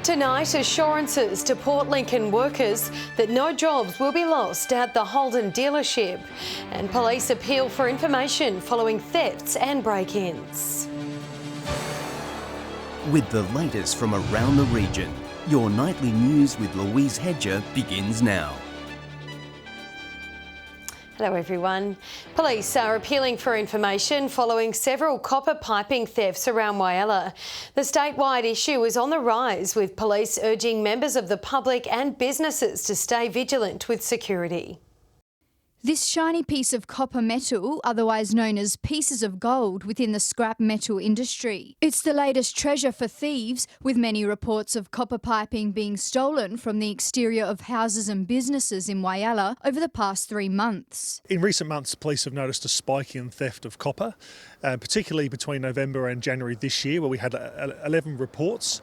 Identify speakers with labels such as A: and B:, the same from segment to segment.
A: Tonight, assurances to Port Lincoln workers that no jobs will be lost at the Holden dealership, and police appeal for information following thefts and break-ins.
B: With the latest from around the region, your nightly news with Louise Hedger begins now.
A: Hello everyone. Police are appealing for information following several copper piping thefts around Whyalla. The statewide issue is on the rise, with police urging members of the public and businesses to stay vigilant with security.
C: This shiny piece of copper metal, otherwise known as pieces of gold within the scrap metal industry. It's the latest treasure for thieves, with many reports of copper piping being stolen from the exterior of houses and businesses in Whyalla over the past 3 months.
D: In recent months, police have noticed a spike in theft of copper, particularly between November and January this year, where we had 11 reports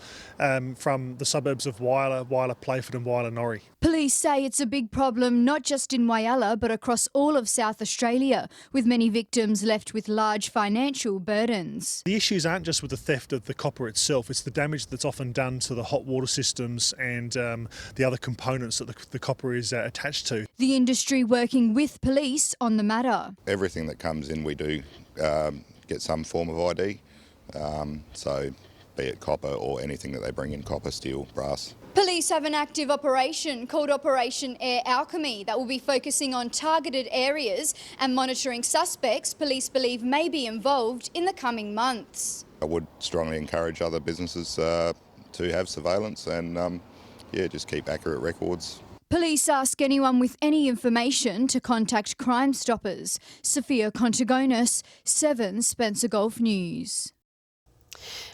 D: from the suburbs of Whyalla, Playford and Whyalla Norrie.
C: Police say it's a big problem not just in Whyalla but across all of South Australia, with many victims left with large financial burdens.
D: The issues aren't just with the theft of the copper itself, it's the damage that's often done to the hot water systems and the other components that the copper is attached to.
C: The industry working with police on the matter.
E: Everything that comes in we do get some form of ID, so be it copper or anything that they bring in, copper, steel, brass.
C: Police have an active operation called Operation Air Alchemy that will be focusing on targeted areas and monitoring suspects police believe may be involved in the coming months.
E: I would strongly encourage other businesses to have surveillance and just keep accurate records.
C: Police ask anyone with any information to contact Crime Stoppers. Sophia Contagonis, 7 Spencer Gulf News.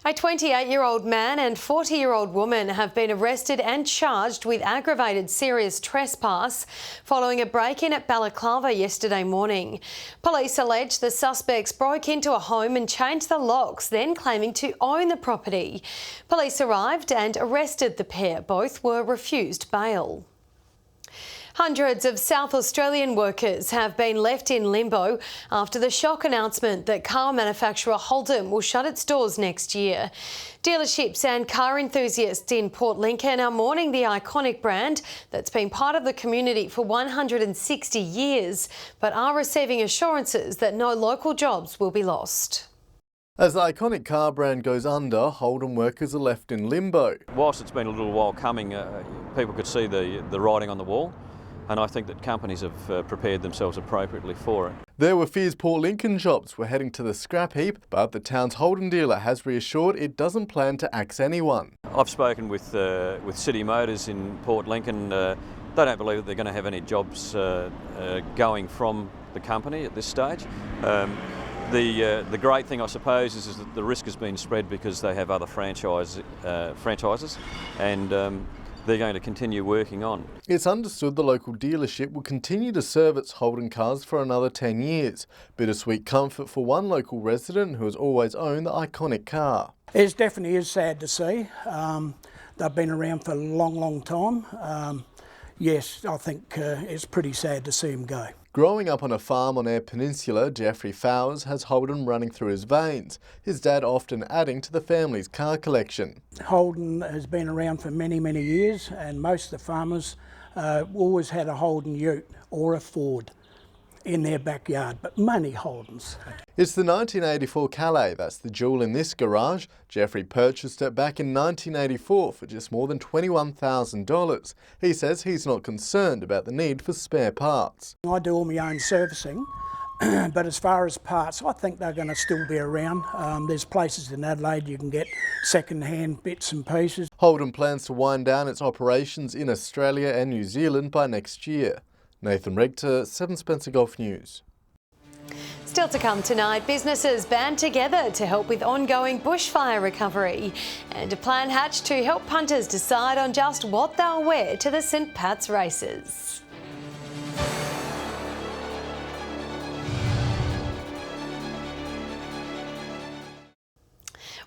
A: A 28-year-old man and 40-year-old woman have been arrested and charged with aggravated serious trespass following a break-in at Balaclava yesterday morning. Police allege the suspects broke into a home and changed the locks, then claiming to own the property. Police arrived and arrested the pair. Both were refused bail. Hundreds of South Australian workers have been left in limbo after the shock announcement that car manufacturer Holden will shut its doors next year. Dealerships and car enthusiasts in Port Lincoln are mourning the iconic brand that's been part of the community for 160 years, but are receiving assurances that no local jobs will be lost.
F: As the iconic car brand goes under, Holden workers are left in limbo.
G: Whilst it's been a little while coming, people could see the writing on the wall. And I think that companies have prepared themselves appropriately for it.
F: There were fears Port Lincoln shops were heading to the scrap heap, but the town's Holden dealer has reassured it doesn't plan to axe anyone.
G: I've spoken with City Motors in Port Lincoln. They don't believe that they're going to have any jobs going from the company at this stage. The great thing, I suppose, is that the risk has been spread because they have other franchises and they're going to continue working on.
F: It's understood the local dealership will continue to serve its Holden cars for another 10 years. Bittersweet comfort for one local resident who has always owned the iconic car.
H: It definitely is sad to see. They've been around for a long time. Yes, I think it's pretty sad to see them go.
F: Growing up on a farm on Eyre Peninsula, Jeffrey Fowers has Holden running through his veins, his dad often adding to the family's car collection.
H: Holden has been around for many years, and most of the farmers always had a Holden ute or a Ford in their backyard, but many Holdens.
F: It's the 1984 Calais that's the jewel in this garage. Jeffrey purchased it back in 1984 for just more than $21,000. He says he's not concerned about the need for spare parts.
H: I do all my own servicing, but as far as parts, I think they're going to still be around. There's places in Adelaide you can get second-hand bits and pieces.
F: Holden plans to wind down its operations in Australia and New Zealand by next year. Nathan Regter, 7 Spencer Gulf News.
A: Still to come tonight, businesses band together to help with ongoing bushfire recovery, and a plan hatched to help punters decide on just what they'll wear to the St Pat's races.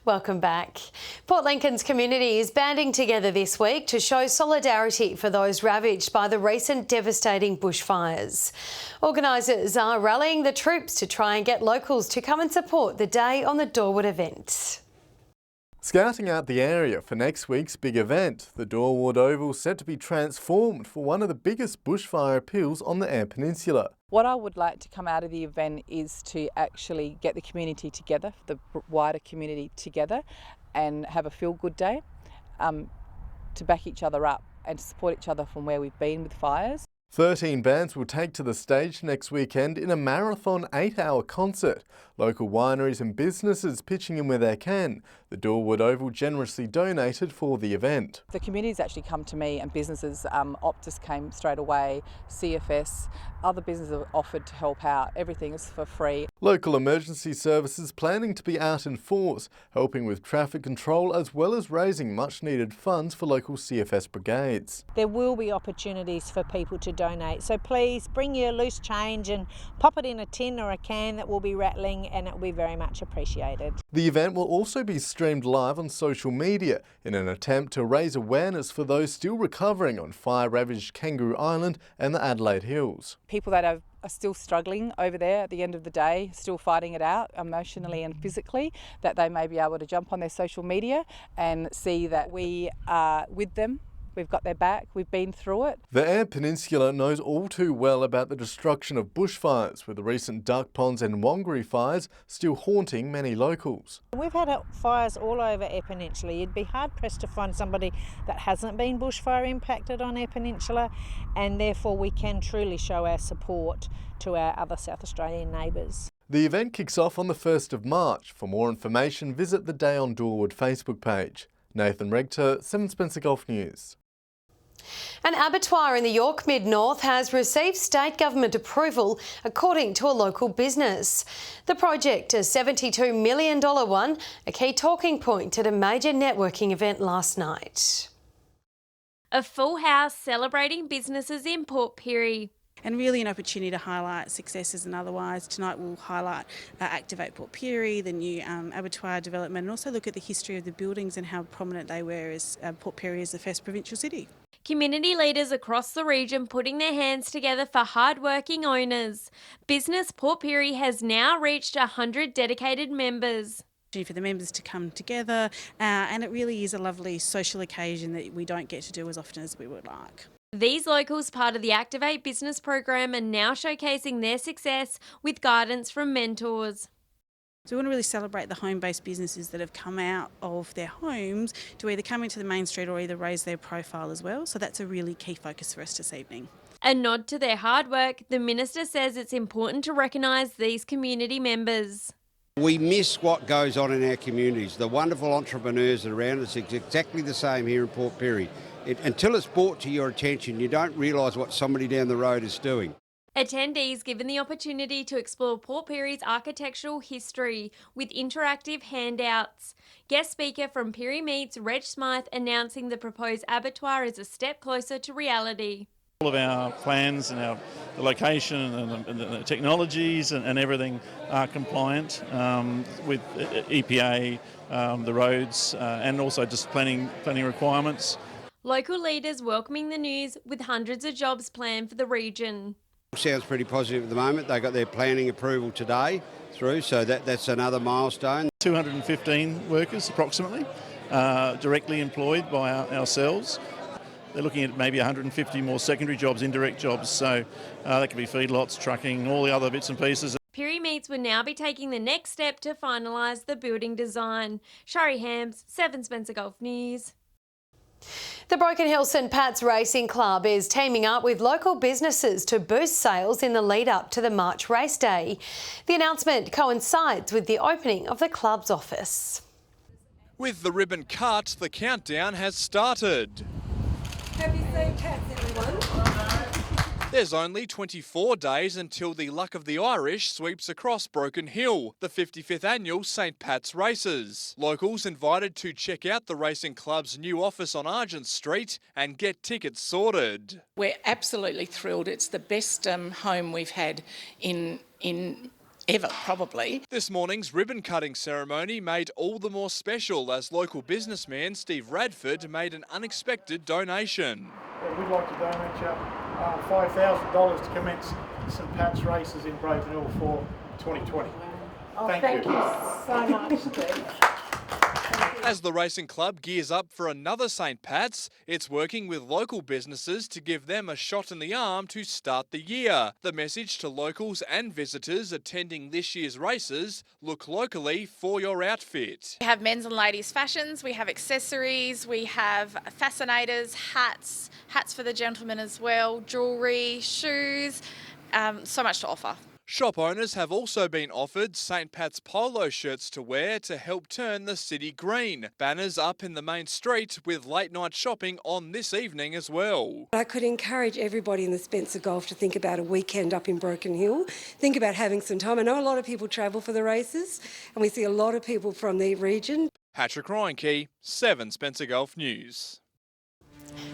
A: Welcome back. Port Lincoln's community is banding together this week to show solidarity for those ravaged by the recent devastating bushfires. Organisers are rallying the troops to try and get locals to come and support the Day on the Dorwood event.
F: Scouting out the area for next week's big event, the Dorwood Oval set to be transformed for one of the biggest bushfire appeals on the Eyre Peninsula.
I: What I would like to come out of the event is to actually get the community together, the wider community together, and have a feel-good day, to back each other up and to support each other from where we've been with fires.
F: 13 bands will take to the stage next weekend in a marathon 8-hour concert. Local wineries and businesses pitching in where they can. The Dorwood Oval generously donated for the event.
I: The community's actually come to me and businesses, Optus came straight away, CFS, other businesses have offered to help out. Everything is for free.
F: Local emergency services planning to be out in force, helping with traffic control as well as raising much needed funds for local CFS brigades.
J: There will be opportunities for people to donate, so please bring your loose change and pop it in a tin or a can that will be rattling, and it will be very much appreciated.
F: The event will also be streamed live on social media in an attempt to raise awareness for those still recovering on fire-ravaged Kangaroo Island and the Adelaide Hills.
I: People that are still struggling over there at the end of the day, still fighting it out emotionally and physically, that they may be able to jump on their social media and see that we are with them. We've got their back, we've been through it.
F: The Eyre Peninsula knows all too well about the destruction of bushfires, with the recent duck ponds and Wongaree fires still haunting many locals.
J: We've had fires all over Eyre Peninsula. You'd be hard pressed to find somebody that hasn't been bushfire impacted on Eyre Peninsula, and therefore we can truly show our support to our other South Australian neighbours.
F: The event kicks off on the 1st of March. For more information, visit the Day on Dorwood Facebook page. Nathan Regter, 7 Spencer Golf News.
A: An abattoir in the York Mid-North has received state government approval, according to a local business. The project, a $72 million one, a key talking point at a major networking event last night.
K: A full house celebrating businesses in Port Pirie.
L: And really an opportunity to highlight successes and otherwise. Tonight we'll highlight Activate Port Pirie, the new abattoir development, and also look at the history of the buildings and how prominent they were as Port Pirie as the first provincial city.
K: Community leaders across the region putting their hands together for hard-working owners. Business Port Pirie has now reached 100 dedicated members.
L: For the members to come together, and it really is a lovely social occasion that we don't get to do as often as we would like.
K: These locals, part of the Activate Business program, are now showcasing their success with guidance from mentors.
L: So we want to really celebrate the home-based businesses that have come out of their homes to either come into the main street or either raise their profile as well. So that's a really key focus for us this evening.
K: A nod to their hard work, the Minister says it's important to recognise these community members.
M: We miss what goes on in our communities, the wonderful entrepreneurs that are around us. It's exactly the same here in Port Pirie. Until it's brought to your attention, you don't realise what somebody down the road is doing.
K: Attendees given the opportunity to explore Port Pirie's architectural history with interactive handouts. Guest speaker from Pirie Meats, Reg Smythe, announcing the proposed abattoir is a step closer to reality.
N: All of our plans and the location and the technologies and everything are compliant with EPA, the roads, and also just planning requirements.
K: Local leaders welcoming the news with hundreds of jobs planned for the region.
M: Sounds pretty positive at the moment. They got their planning approval today through, so that's another milestone. 215
N: workers approximately, directly employed by ourselves. They're looking at maybe 150 more secondary jobs, indirect jobs, so that could be feedlots, trucking, all the other bits and pieces.
K: Pirie Meats would now be taking the next step to finalise the building design. Shari Hams, 7 Spencer Golf News.
A: The Broken Hill St Pat's Racing Club is teaming up with local businesses to boost sales in the lead up to the March race day. The announcement coincides with the opening of the club's office.
O: With the ribbon cut, the countdown has started.
P: Happy St Pat's, everyone.
O: There's only 24 days until the Luck of the Irish sweeps across Broken Hill, the 55th annual St Pat's Races. Locals invited to check out the racing club's new office on Argent Street and get tickets sorted.
Q: We're absolutely thrilled. It's the best home we've had in ever, probably.
O: This morning's ribbon cutting ceremony made all the more special as local businessman Steve Radford made an unexpected donation.
R: We'd like to donate you $5,000 to commence St Pat's Races in Broken Hill for 2020.
P: Oh, thank you so much, Steve. Thank you.
O: As the racing club gears up for another St Pat's, it's working with local businesses to give them a shot in the arm to start the year. The message to locals and visitors attending this year's races: look locally for your outfit.
S: We have men's and ladies' fashions, we have accessories, we have fascinators, hats for the gentlemen as well, jewellery, shoes, so much to offer.
O: Shop owners have also been offered St Pat's polo shirts to wear to help turn the city green. Banners up in the main street with late night shopping on this evening as well.
P: I could encourage everybody in the Spencer Gulf to think about a weekend up in Broken Hill. Think about having some time. I know a lot of people travel for the races and we see a lot of people from the region.
O: Patrick Reinke, 7 Spencer Gulf News.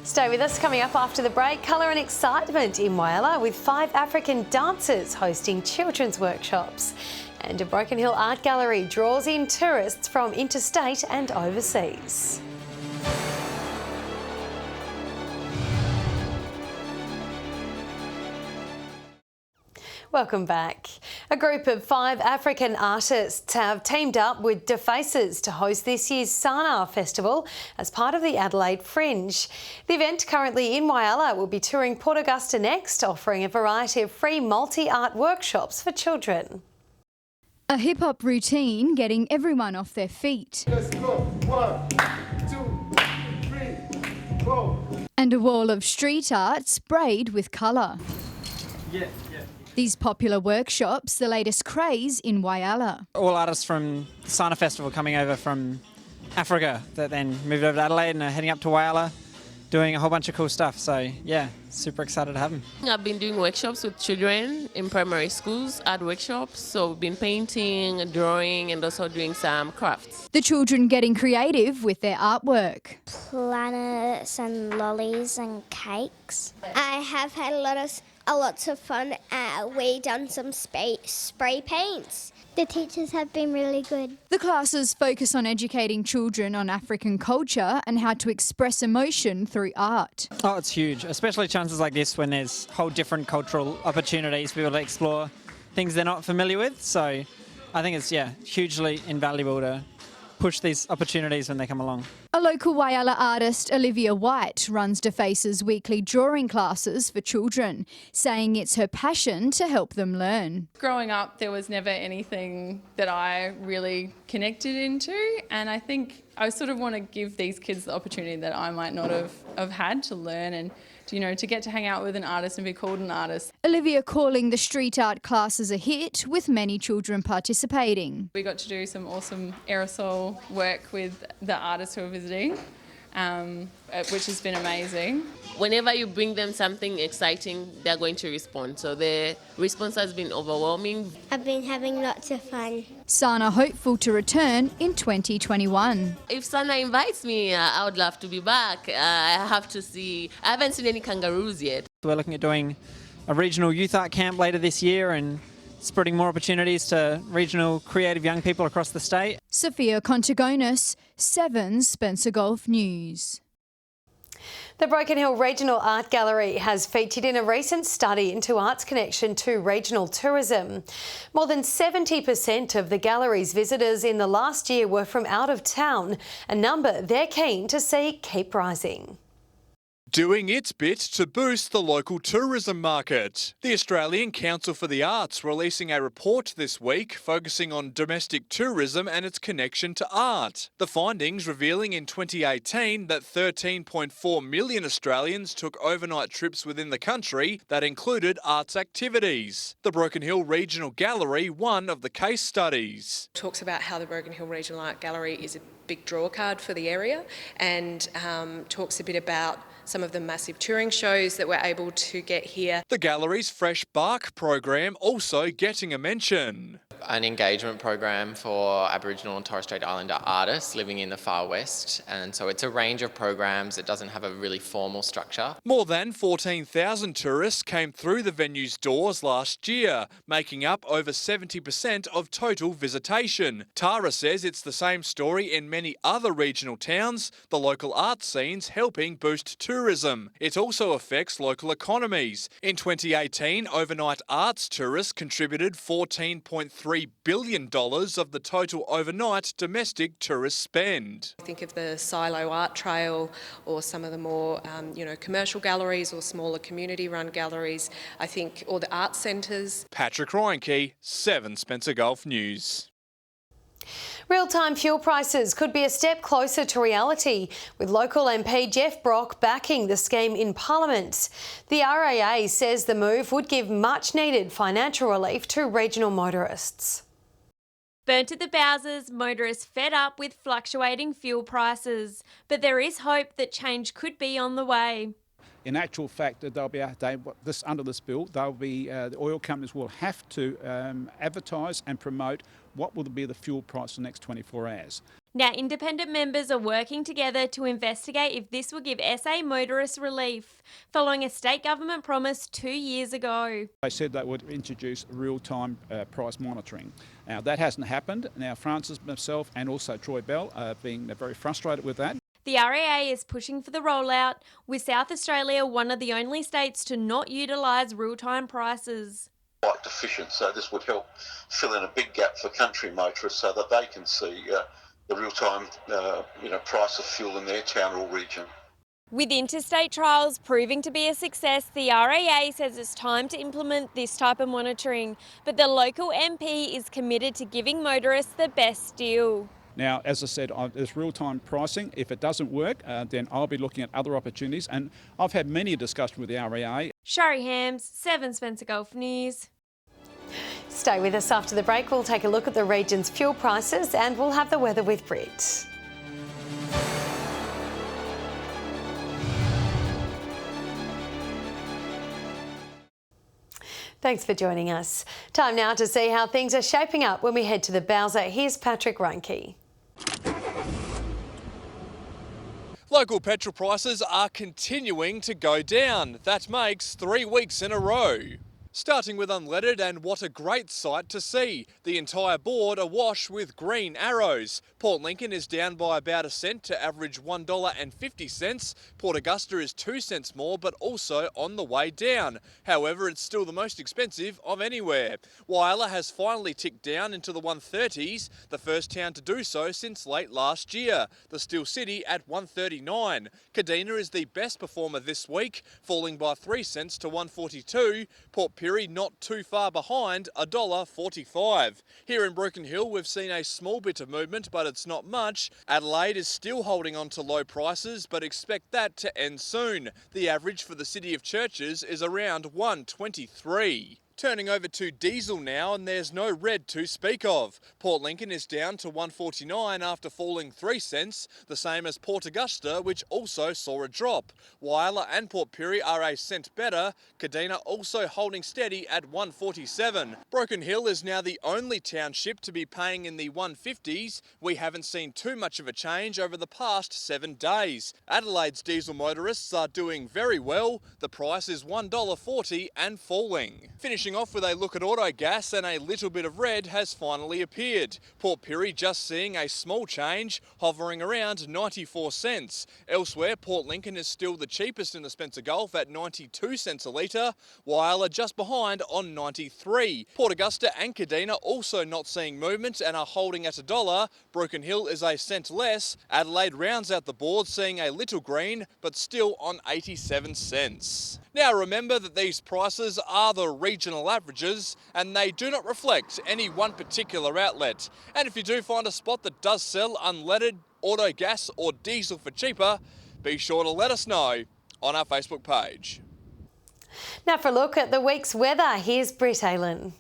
A: Stay with us. Coming up after the break, colour and excitement in Whyalla with 5 African dancers hosting children's workshops. And a Broken Hill art gallery draws in tourists from interstate and overseas. Welcome back. A group of 5 African artists have teamed up with Defaces to host this year's Sana Festival as part of the Adelaide Fringe. The event, currently in Whyalla, will be touring Port Augusta next, offering a variety of free multi-art workshops for children.
C: A hip-hop routine getting everyone off their feet.
R: Let's go. 1, 2, 3, go.
C: And a wall of street art sprayed with colour.
T: Yeah.
C: These popular workshops, the latest craze in Whyalla.
T: All artists from the Sana Festival coming over from Africa that then moved over to Adelaide and are heading up to Whyalla, doing a whole bunch of cool stuff. So yeah, super excited to have them.
U: I've been doing workshops with children in primary schools, art workshops. So we've been painting, drawing, and also doing some crafts.
C: The children getting creative with their artwork.
V: Planets and lollies and cakes. I have had lots of fun. We done some spray paints. The teachers have been really good.
C: The classes focus on educating children on African culture and how to express emotion through art.
T: Oh, it's huge, especially chances like this when there's whole different cultural opportunities for people to explore things they're not familiar with. So I think it's, hugely invaluable to push these opportunities when they come along.
C: A local Whyalla artist, Olivia White, runs Deface's weekly drawing classes for children, saying it's her passion to help them learn.
W: Growing up, there was never anything that I really connected into, and I think I sort of want to give these kids the opportunity that I might not have had to learn and to get to hang out with an artist and be called an artist.
C: Olivia calling the street art classes a hit, with many children participating.
W: We got to do some awesome aerosol work with the artists who are visiting, which has been amazing.
U: Whenever you bring them something exciting, they're going to respond. So the response has been overwhelming.
V: I've been having lots of fun.
C: Sana hopeful to return in 2021.
U: If Sana invites me, I would love to be back. I haven't seen any kangaroos yet.
T: We're looking at doing a regional youth art camp later this year and spreading more opportunities to regional creative young people across the state.
C: Sophia Contagonis, 7 Spencer Gulf News.
A: The Broken Hill Regional Art Gallery has featured in a recent study into art's connection to regional tourism. More than 70% of the gallery's visitors in the last year were from out of town, a number they're keen to see keep rising.
O: Doing its bit to boost the local tourism market. The Australian Council for the Arts releasing a report this week focusing on domestic tourism and its connection to art. The findings revealing in 2018 that 13.4 million Australians took overnight trips within the country that included arts activities. The Broken Hill Regional Gallery, one of the case studies.
X: Talks about how the Broken Hill Regional Art Gallery is a big draw card for the area, and talks a bit about some of the massive touring shows that we're able to get here.
O: The gallery's Fresh Bark program also getting a mention.
Y: An engagement program for Aboriginal and Torres Strait Islander artists living in the far west, and so it's a range of programs. It doesn't have a really formal structure.
O: More than 14,000 tourists came through the venue's doors last year, making up over 70% of total visitation. Tara says it's the same story in many other regional towns, the local art scenes helping boost tourism. tourism. It also affects local economies. In 2018, overnight arts tourists contributed $14.3 billion of the total overnight domestic tourist spend.
X: Think of the Silo Art Trail or some of the more commercial galleries or smaller community-run galleries, I think, or the art centres.
O: Patrick Reinke, 7 Spencer Gulf News.
A: Real-time fuel prices could be a step closer to reality, with local MP Jeff Brock backing the scheme in Parliament. The RAA says the move would give much-needed financial relief to regional motorists.
K: Burnt at the Bowsers, motorists fed up with fluctuating fuel prices. But there is hope that change could be on the way.
B: In actual fact, they'll be under this bill. The oil companies will have to advertise and promote what will be the fuel price for the next 24 hours.
K: Now, independent members are working together to investigate if this will give SA motorists relief, following a state government promise 2 years ago.
B: They said they would introduce real-time price monitoring. Now, that hasn't happened. Now, Francis, myself and also Troy Bell are being very frustrated with that.
K: The RAA is pushing for the rollout, with South Australia one of the only states to not utilise real-time prices.
D: Quite deficient, so this would help fill in a big gap for country motorists so that they can see the real-time price of fuel in their town or region.
K: With interstate trials proving to be a success, the RAA says it's time to implement this type of monitoring, but the local MP is committed to giving motorists the best deal.
B: Now, as I said, there's real-time pricing. If it doesn't work, then I'll be looking at other opportunities. And I've had many discussions with the RAA.
K: Shari Hams, 7 Spencer Gulf News.
A: Stay with us after the break. We'll take a look at the region's fuel prices and we'll have the weather with Brit. Thanks for joining us. Time now to see how things are shaping up when we head to the Bowser. Here's Patrick Reinke.
O: Local petrol prices are continuing to go down. That makes 3 weeks in a row. Starting with unleaded, and what a great sight to see. The entire board awash with green arrows. Port Lincoln is down by about a cent to average $1.50. Port Augusta is 2 cents more, but also on the way down. However, it's still the most expensive of anywhere. Whyalla has finally ticked down into the 130s, the first town to do so since late last year. The Steel City at 139. Kadina is the best performer this week, falling by 3 cents to 142. Port Pirie not too far behind, $1.45. Here in Broken Hill, we've seen a small bit of movement, but it's not much. Adelaide is still holding on to low prices, but expect that to end soon. The average for the City of Churches is around 123. Turning over to diesel now, and there's no red to speak of. Port Lincoln is down to 149 after falling 3 cents, the same as Port Augusta, which also saw a drop. Whyalla and Port Pirie are a cent better, Kadina also holding steady at 147. Broken Hill is now the only township to be paying in the 150s. We haven't seen too much of a change over the past 7 days. Adelaide's diesel motorists are doing very well. The price is $1.40 and falling. Finishing off with a look at auto gas, and a little bit of red has finally appeared. Port Pirie just seeing a small change, hovering around 94 cents. Elsewhere, Port Lincoln is still the cheapest in the Spencer Gulf at 92 cents a litre, Whyalla just behind on 93. Port Augusta and Kadina also not seeing movement and are holding at $1. Broken Hill is a cent less. Adelaide rounds out the board, seeing a little green, but still on 87 cents. Now remember that these prices are the regional averages and they do not reflect any one particular outlet. And if you do find a spot that does sell unleaded, auto gas or diesel for cheaper, be sure to let us know on our Facebook page.
A: Now for a look at the week's weather, here's Brit Aylen.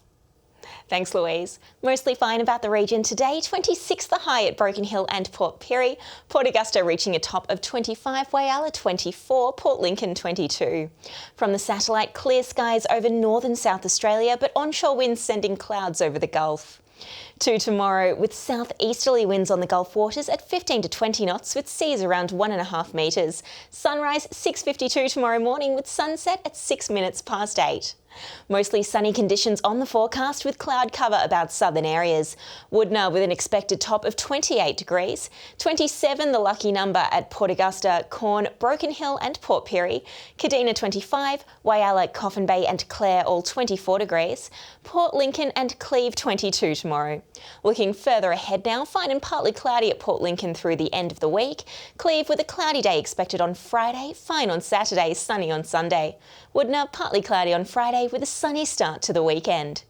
E: Thanks, Louise. Mostly fine about the region today. 26 the high at Broken Hill and Port Pirie. Port Augusta reaching a top of 25, Whyalla 24, Port Lincoln 22. From the satellite, clear skies over northern South Australia, but onshore winds sending clouds over the Gulf. To tomorrow, with southeasterly winds on the Gulf waters at 15 to 20 knots with seas around 1.5 metres. Sunrise 6:52 tomorrow morning with sunset at 6 minutes past 8. Mostly sunny conditions on the forecast with cloud cover about southern areas. Woodna with an expected top of 28 degrees. 27 the lucky number at Port Augusta, Corn, Broken Hill and Port Pirie. Kadina 25, Whyalla, Coffin Bay and Clare all 24 degrees. Port Lincoln and Cleve 22 tomorrow. Looking further ahead now, fine and partly cloudy at Port Lincoln through the end of the week. Cleve with a cloudy day expected on Friday, fine on Saturday, sunny on Sunday. Woodna partly cloudy on Friday with a sunny start to the weekend.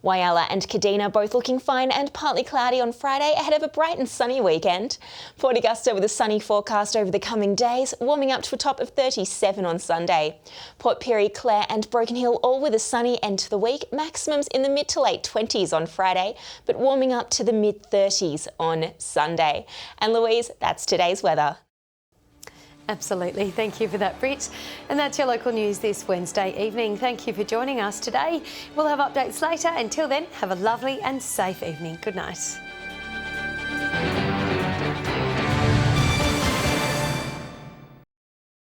E: Whyalla and Kadina both looking fine and partly cloudy on Friday ahead of a bright and sunny weekend. Port Augusta with a sunny forecast over the coming days, warming up to a top of 37 on Sunday. Port Pirie, Clare and Broken Hill all with a sunny end to the week, maximums in the mid to late 20s on Friday, but warming up to the mid 30s on Sunday. And Louise, that's today's weather.
A: Absolutely. Thank you for that, Britt. And that's your local news this Wednesday evening. Thank you for joining us today. We'll have updates later. Until then, have a lovely and safe evening. Good night.